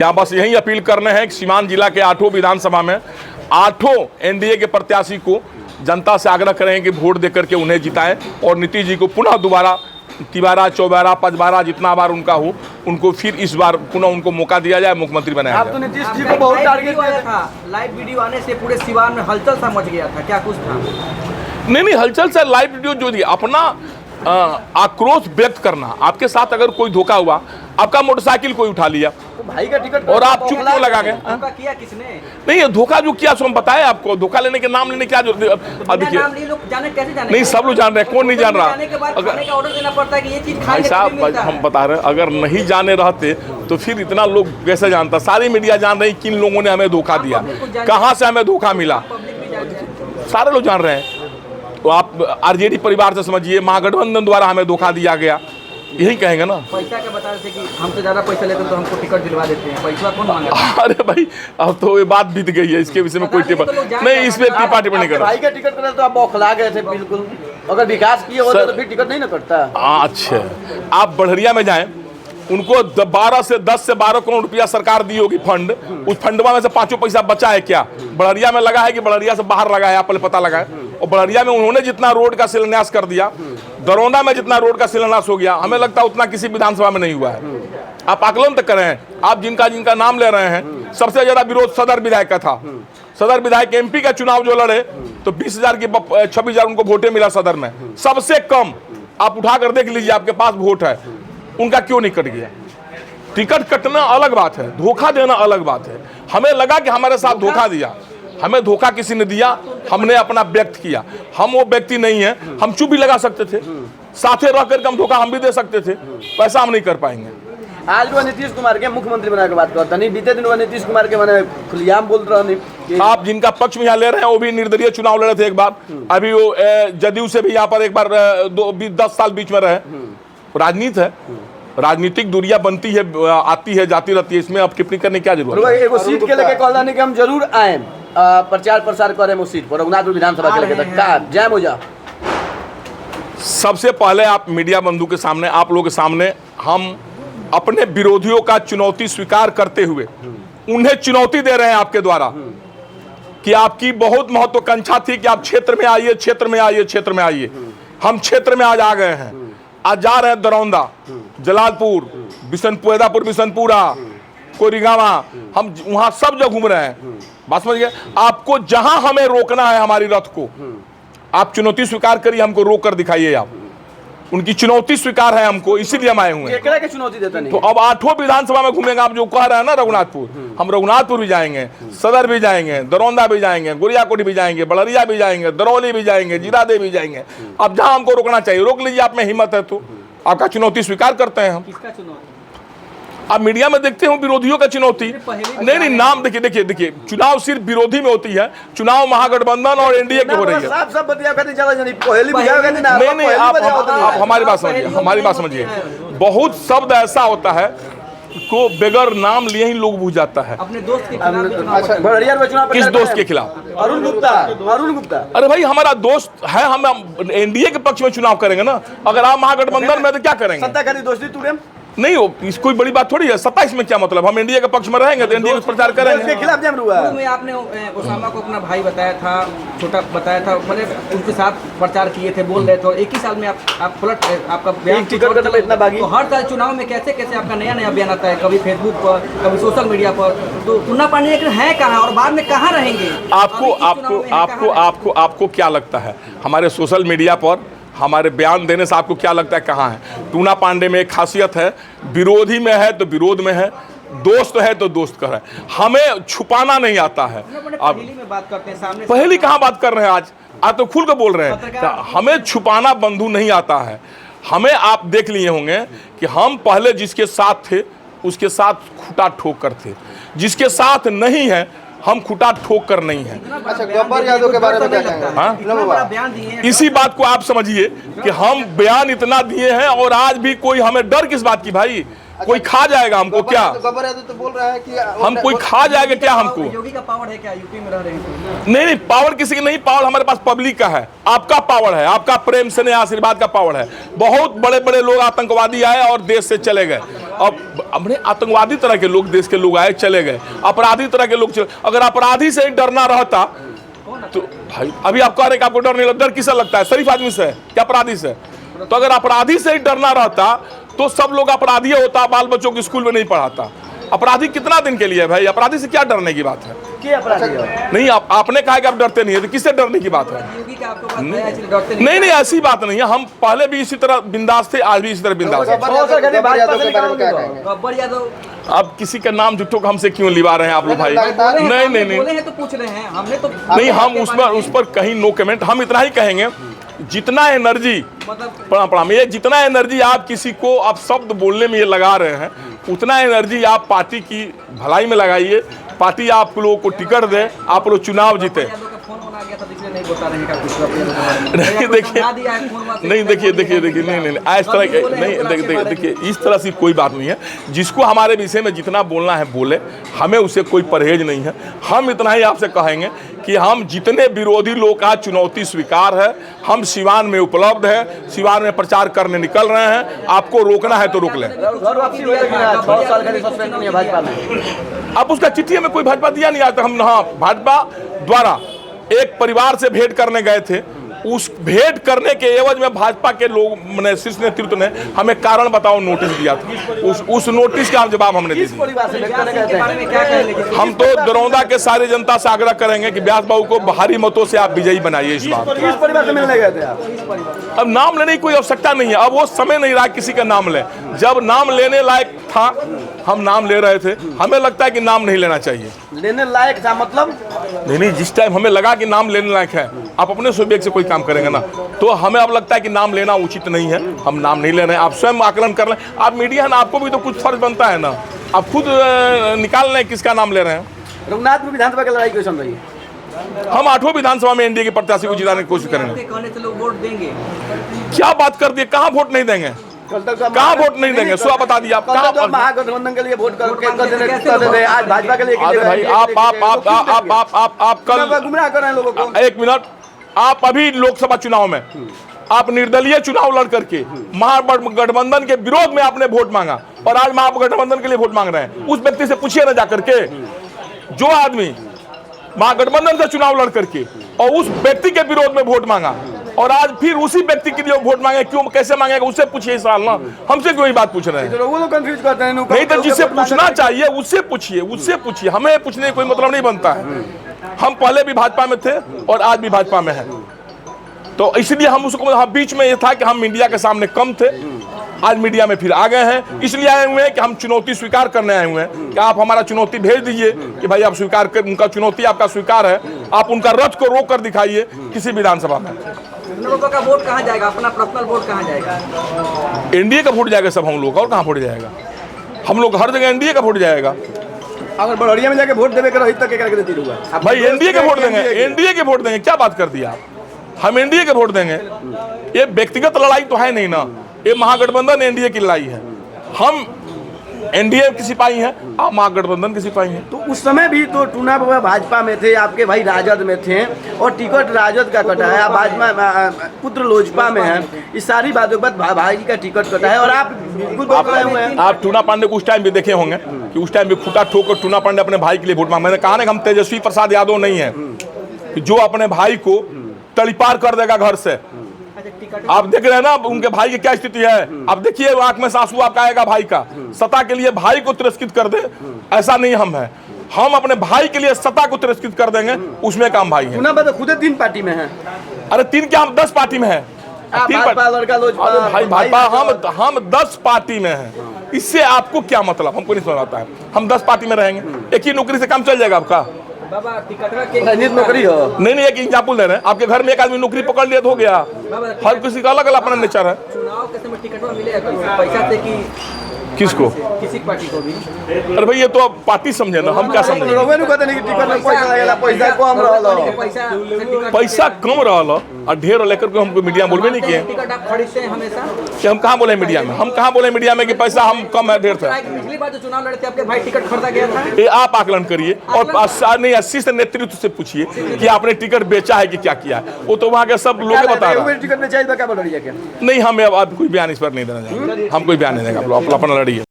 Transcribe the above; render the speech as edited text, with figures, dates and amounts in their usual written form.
यहाँ बस यही अपील करने हैं कि सीवान जिला के 8 विधानसभा में 8 एनडीए के प्रत्याशी को जनता से आग्रह करें कि वोट देकर के उन्हें जिताएं और नीतीश जी को पुनः दोबारा 3बार 5बार जितना बार उनका हो उनको फिर इस बार पुनः उनको मौका दिया जाए, मुख्यमंत्री बनाया जाए। आप तो नीतीश जी को बहुत टारगेट किया था। लाइव वीडियो आने से पूरे सीवान में हलचल सा मच गया था, क्या कुछ था? नहीं, हलचल से लाइव वीडियो जो दिया, अपना आक्रोश व्यक्त करना। आपके साथ अगर कोई धोखा हुआ, आपका मोटरसाइकिल कोई उठा लिया तो भाई का टिकट और आप चुप क्यों लगा गए? धोखा किया किसने? नहीं, ये धोखा जो किया सो हम बताए आपको। धोखा लेने के नाम लेने क्या जो देखिए, नहीं सब लोग जान रहे हैं, कौन नहीं जान रहा? अगर ऑर्डर देना पड़ता है कि ये चीज भाई साहब हम बता रहे हैं, अगर नहीं जाने रहते तो फिर इतना लोग कैसे जानता? सारी मीडिया जान रही किन लोगों ने हमें धोखा दिया, कहाँ से हमें धोखा मिला, सारे लोग जान रहे हैं। तो आप आरजेडी परिवार से समझिए, महागठबंधन द्वारा हमें धोखा दिया गया, यही कहेंगे ना। पैसा का बता रहे थे कि हमसे ज्यादा पैसा लेते तो हमको टिकट दिलवा देते हैं, पैसा कौन मांगा? अरे भाई अब तो ये बात बीत गई है, इसके विषय में कोई टिप्पणी नहीं, इसमें टिप्पणी नहीं कर रहा। भाई का टिकट करा तो आप बौखला गए थे बिल्कुल। अगर विकास किए होते तो फिर टिकट नहीं ना कटता। अच्छा, आप बढ़िया में जाएं, उनको 10 से 12 करोड़ रुपया सरकार दी होगी फंड, उस फंडवा में से 5 पैसा बचा है क्या? बड़हरिया में लगा है कि बड़हरिया से बाहर लगा है? आप पता लगाए। और बड़हरिया में उन्होंने जितना रोड का शिलान्यास कर दिया, दरौंदा में जितना रोड का शिलान्यास हो गया, हमें लगता है उतना किसी विधानसभा में नहीं हुआ है। आप आकलन तक करें, आप जिनका नाम ले रहे हैं, सबसे ज्यादा विरोध सदर विधायक का था। सदर विधायक एमपी का चुनाव जो लड़े तो 20,000 की 26,000 उनको वोटें मिला सदर में, सबसे कम। आप उठा कर देख लीजिए, आपके पास वोट है, उनका क्यों नहीं कट गया? टिकट कटना अलग बात है, धोखा देना अलग बात है। हमें लगा कि हमारे साथ धोखा दिया, हमें धोखा किसी ने दिया, हमने अपना व्यक्त किया। हम वो व्यक्ति नहीं है, हम चुप भी लगा सकते थे, साथे रह करके हम धोखा हम भी दे सकते थे, वैसा हम नहीं कर पाएंगे। आज वो नीतीश कुमार के मुख्यमंत्री बनाने की बात करता नहीं, बीते दिन वो नीतीश कुमार के मैंने खुलेआम बोल रहा नहीं। आप जिनका पक्ष में यहाँ ले रहे हैं वो भी निर्दलीय चुनाव लड़े थे एक बार, अभी वो जदयू से भी यहाँ पर एक बार 10 साल बीच में रहे। राजनीति है, राजनीतिक दूरियां बनती है, आती है, जाती रहती है, इसमें अब टिप्पणी करने की क्या जरूरत है? एगो सीट के लेके कहला नहीं कि हम जरूर आए, प्रचार प्रसार करें उस सीट पर, रघुनाथपुर विधानसभा के लेके तक जय मोजा। सबसे पहले आप मीडिया बंधु के सामने, आप लोगों के सामने, हम अपने विरोधियों का चुनौती स्वीकार करते हुए उन्हें चुनौती दे रहे हैं आपके द्वारा कि आपकी बहुत महत्वाकांक्षा थी कि आप क्षेत्र में आइए, क्षेत्र में आइए, क्षेत्र में आइए। हम क्षेत्र में आज आ गए हैं, आज जा रहे हैं दरौंदा, जलालपुर, बिशनपुर, बिशनपुरा, कोरिगावा, हम वहां सब जगह घूम रहे हैं। बात समझ गए? आपको जहां हमें रोकना है हमारी रथ को, आप चुनौती स्वीकार करिए, हमको रोक कर दिखाइए। आप उनकी चुनौती स्वीकार है हमको, इसीलिए हम आए हुए हैं। चुनौती देता नहीं तो अब 8 विधानसभा में घूमेंगे। आप जो कह रहे हैं ना रघुनाथपुर, हम रघुनाथपुर भी जाएंगे, सदर भी जाएंगे, दरौंदा भी जाएंगे, गुरियाकोट भी जाएंगे, बड़हरिया भी जाएंगे, दरौली भी जाएंगे, जीरादेव भी जाएंगे। अब जहां हमको रोकना चाहिए रोक लीजिए, आप में हिम्मत है तो। आपका चुनौती स्वीकार करते हैं हम। किसका चुनौती? आप मीडिया में देखते हो विरोधियों का चुनौती। नहीं, नाम देखिए, चुनाव सिर्फ विरोधी में होती है, चुनाव महागठबंधन और एनडीए की हो रही है। नहीं, आप हमारी बात समझिए, बहुत शब्द ऐसा होता है को बगैर नाम लिए ही लोग बुझ जाता है। अपने दोस्त के खिलाफ? किस दोस्त के खिलाफ? अरुण गुप्ता। अरे भाई हमारा दोस्त है, हम एनडीए के पक्ष में चुनाव करेंगे ना। अगर आप महागठबंधन में तो क्या करेंगे? सत्ताधारी दोस्ती टूटे नहीं हो, इस कोई बड़ी बात थोड़ी है। 27 में क्या मतलब? हम एनडीए के पक्ष में रहेंगे तो एनडीए का प्रचार करेंगे। उसके खिलाफ जम हुआ है। में आपने ओसामा को अपना भाई बताया था, छोटा बताया था, मतलब उनके साथ प्रचार किए थे, बोल रहे थे, एक ही साल में आप पलट, आपका बयान टिकट करने में इतना बागी। तो हर साल चुनाव में कैसे कैसे आपका नया बयान आता है, कभी फेसबुक पर, कभी सोशल मीडिया पर। तो टूना पांडे है कहाँ और बाद में कहाँ रहेंगे? आपको क्या लगता है हमारे सोशल मीडिया पर हमारे बयान देने से आपको क्या लगता है कहाँ है? टूना पांडे में एक खासियत है, विरोधी में है तो विरोध में है, दोस्त है तो दोस्त कर है। हमें छुपाना नहीं आता है। अब में बात करते हैं सामने, पहली कहाँ बात कर रहे हैं? आज तो खुल कर बोल रहे हैं। हमें छुपाना बंधु नहीं आता है। हमें आप देख लिए होंगे कि हम पहले जिसके साथ थे उसके साथ खुटा ठोक कर थे, जिसके साथ नहीं है हम खुटा ठोक कर नहीं है। अच्छा, गब्बर यादव के बारे में क्या कहेंगे? इसी बात को आप समझिए कि हम बयान इतना दिए हैं और आज भी कोई हमें डर किस बात की? भाई कोई खा जाएगा हमको क्या? गब्बर यादव तो बोल रहा है कि हम कोई खा जाएगा क्या हमको? योगी का पावर है क्या? यूपी में रह रहे हैं? नहीं, पावर किसी की नहीं, पावर हमारे पास पब्लिक का है। आपका पावर है, आपका प्रेम स्नेह आशीर्वाद का पावर है। बहुत बड़े बड़े लोग आतंकवादी आए और देश से चले गए। अब अपने आतंकवादी तरह के लोग, देश के लोग आए चले गए, अपराधी तरह के लोग चले। अगर अपराधी से ही डरना रहता तो भाई अभी आप कह रहे हैं कि आपको डर नहीं लगता, डर किससे लगता है? शरीफ आदमी से क्या अपराधी से? तो अगर अपराधी से ही डरना रहता तो सब लोग अपराधी होता, बाल बच्चों को स्कूल में नहीं पढ़ाता। अपराधी कितना दिन के लिए भाई? अपराधी से क्या डरने की बात है? क्या अपराधी है? नहीं, आपने कहा कि आप डरते नहीं है, तो किससे डरने की बात है? नहीं नहीं, ऐसी बात नहीं है। हम पहले भी इसी तरह बिंदास थे, आज भी इसी तरह बिंदास है। अब किसी का नाम झूठो का हमसे क्यों लिवा रहे हैं आप लोग भाई? नहीं नहीं नहीं, तो पूछ रहे हैं हमने तो नहीं, हम उस पर कहीं नो कमेंट। हम इतना ही कहेंगे, जितना एनर्जी, प्रणाम, ये जितना एनर्जी आप किसी को आप शब्द बोलने में ये लगा रहे हैं, उतना एनर्जी आप पार्टी की भलाई में लगाइए। पार्टी आप लोगों को टिकट दे, आप लोग चुनाव जीते। नहीं देखिए, नहीं देखिए देखिए देखिए, नहीं नहीं इस तरह के नहीं, देखिए इस तरह से कोई बात नहीं है। जिसको हमारे विषय में जितना बोलना है बोले, हमें उससे कोई परहेज नहीं है। हम इतना ही आपसे कहेंगे कि हम जितने विरोधी लोग का चुनौती स्वीकार है, हम सिवान में उपलब्ध है, सिवान में प्रचार करने निकल रहे हैं। आपको रोकना है तो रोक लें। अब उसका चिट्ठी में कोई भाजपा दिया नहीं आता। हम हाँ, भाजपा द्वारा एक परिवार से भेंट करने गए थे। उस भेंट करने के एवज में भाजपा के लोग, मैंने शीर्ष नेतृत्व ने हमें कारण बताओ नोटिस दिया था। उस नोटिस का जवाब हमने दे दिया। हम तो दरौंदा के सारी जनता से आग्रह करेंगे कि व्यास बाबू को भारी मतों से आप विजयी बनाइए इस बार। अब नाम लेने की कोई आवश्यकता नहीं है। अब वो समय नहीं रहा किसी का नाम ले। जब नाम लेने लायक था हम नाम ले रहे थे। हमें लगता है कि नाम नहीं लेना चाहिए। लेने लायक था मतलब? नहीं, जिस टाइम हमें लगा कि नाम लेने लायक है, आप अपने स्वविवेक से कोई काम करेंगे ना, तो हमें अब लगता है कि नाम लेना उचित नहीं है। हम नाम नहीं ले रहे हैं। आप स्वयं आकलन कर लें। आप मीडिया है ना, आपको भी तो कुछ फर्ज बनता है ना। आप खुद निकाल लें किसका नाम ले रहे हैं। रघुनाथ में विधानसभा की लड़ाई कैसे रही? हम 8वां विधानसभा में एनडीए के प्रत्याशी को जिताने की कोशिश करेंगे। वोट देंगे? क्या बात कर दिए? कहाँ वोट नहीं देंगे? कहाँ वोट नहीं देंगे? सो बता दिया आप कहाँ? महागठबंधन के लिए वोट करके आज भाजपा के लिए भाई आप कल गुमराह कर रहे हैं लोगों को। एक मिनट, आप अभी लोकसभा चुनाव में आप निर्दलीय चुनाव लड़ करके महागठबंधन के विरोध में आपने वोट मांगा और आज महागठबंधन के लिए वोट मांग रहे हैं। उस व्यक्ति से पूछिए ना जाकर के, जो आदमी महागठबंधन से चुनाव लड़ करके और उस व्यक्ति के विरोध में वोट मांगा और आज फिर उसी व्यक्ति के लिए वोट मांगे, क्यों कैसे मांगेगा? उससे पूछिए इस साल ना, हमसे क्यों ये बात पूछ रहे हैं? कंफ्यूज करते हैं। नहीं तो जिससे पूछना चाहिए उससे पूछिए, उससे पूछिए। हमें पूछने का कोई मतलब नहीं बनता है। हम पहले भी भाजपा में थे और आज भी भाजपा में है, तो इसलिए हम उसको बीच में ये था कि हम मीडिया के सामने कम थे, आज मीडिया में फिर आ गए हैं। इसलिए आए हुए हैं कि हम चुनौती स्वीकार करने आए हुए हैं कि आप हमारा चुनौती भेज दीजिए कि भाई आप स्वीकार कर, उनका चुनौती आपका स्वीकार है, आप उनका रथ को रोक कर दिखाइए किसी विधानसभा में। का वोट कहाँ जाएगा? अपना पर्सनल वोट कहाँ जाएगा? एनडीए का वोट जाएगा सब हम लोग का, और कहाँ वोट जाएगा? हम लोग हर जगह एनडीए का वोट जाएगा। अगर बड़ौरिया में जाके वोट देवे करो तक क्या भाई एनडीए के वोट देंगे, एनडीए के वोट देंगे। क्या बात कर दिया आप? हम एनडीए के वोट देंगे। ये व्यक्तिगत लड़ाई तो है नहीं ना, ये महागठबंधन एनडीए की लड़ाई है। हम एनडीए की सिपाही हैं, आप महागठबंधन की सिपाही हैं। तो उस समय भी तो टूना बाबा भाजपा में थे, आपके भाई राजद में थे और टिकट राजद का कटा है, आप भाजपा पुत्र लोजपा में हैं। इस सारी बातों के बाद भाई का टिकट कटा है और आप बिल्कुल बोल हुए हैं। आप टूना पांडे को उस टाइम भी देखे होंगे कि उस टाइम भी खुटा ठोक कर टूना पांडे अपने भाई के लिए वोट मांग। मैंने कहा ना कि हम तेजस्वी प्रसाद यादव नहीं है जो अपने भाई को तड़ीपार कर देगा घर से। आप देख रहे हैं ना उनके भाई की क्या स्थिति है। आप देखिए आंख में आंसू आपका आएगा भाई का। सत्ता के लिए भाई को तिरस्कृत कर दे, ऐसा नहीं हम है। हम अपने भाई के लिए सत्ता को तिरस्कृत कर देंगे, उसमें काम भाई है। खुद 3 पार्टी में है। अरे 3 क्या, हम 10 पार्टी में है। भाई भाजपा हम 10 पार्टी में हैं। इससे आपको क्या मतलब? हमको नहीं समझ आता है। हम 10 पार्टी में रहेंगे, एक ही नौकरी से काम चल जाएगा आपका? नौकरी हो नहीं, एक एग्जाम्पल दे रहे हैं। आपके घर में एक आदमी नौकरी पकड़ लिया तो हो गया। हर किसी का अलग अलग अपना नेचर है। चुनाव के समय टिकट मिलेगा पैसा से कि किसको? किसी पार्टी को भी? अरे भाई ये तो अब पार्टी समझे ना, हम क्या समझे? पैसा कम रहा और ढेर लेकर के हमको मीडिया में बोलबे नहीं किए। टिकट आप खरीदते हैं हमेशा कि हम कहाँ बोले मीडिया में? हम कहाँ बोले मीडिया में कि पैसा हम कम है ढेर था? पिछली बार जो चुनाव लड़ते आपके भाई टिकट खरीदा गया था। ये आप आकलन करिए और 80 से नेतृत्व से पूछिए कि आपने टिकट बेचा है कि क्या किया है। वो तो वहाँ के सब लोग बता रहे हैं। नहीं, हमें अब कोई बयान इस पर नहीं देना चाहिए। हम कोई बयान नहीं देंगे। अपना लड़िए।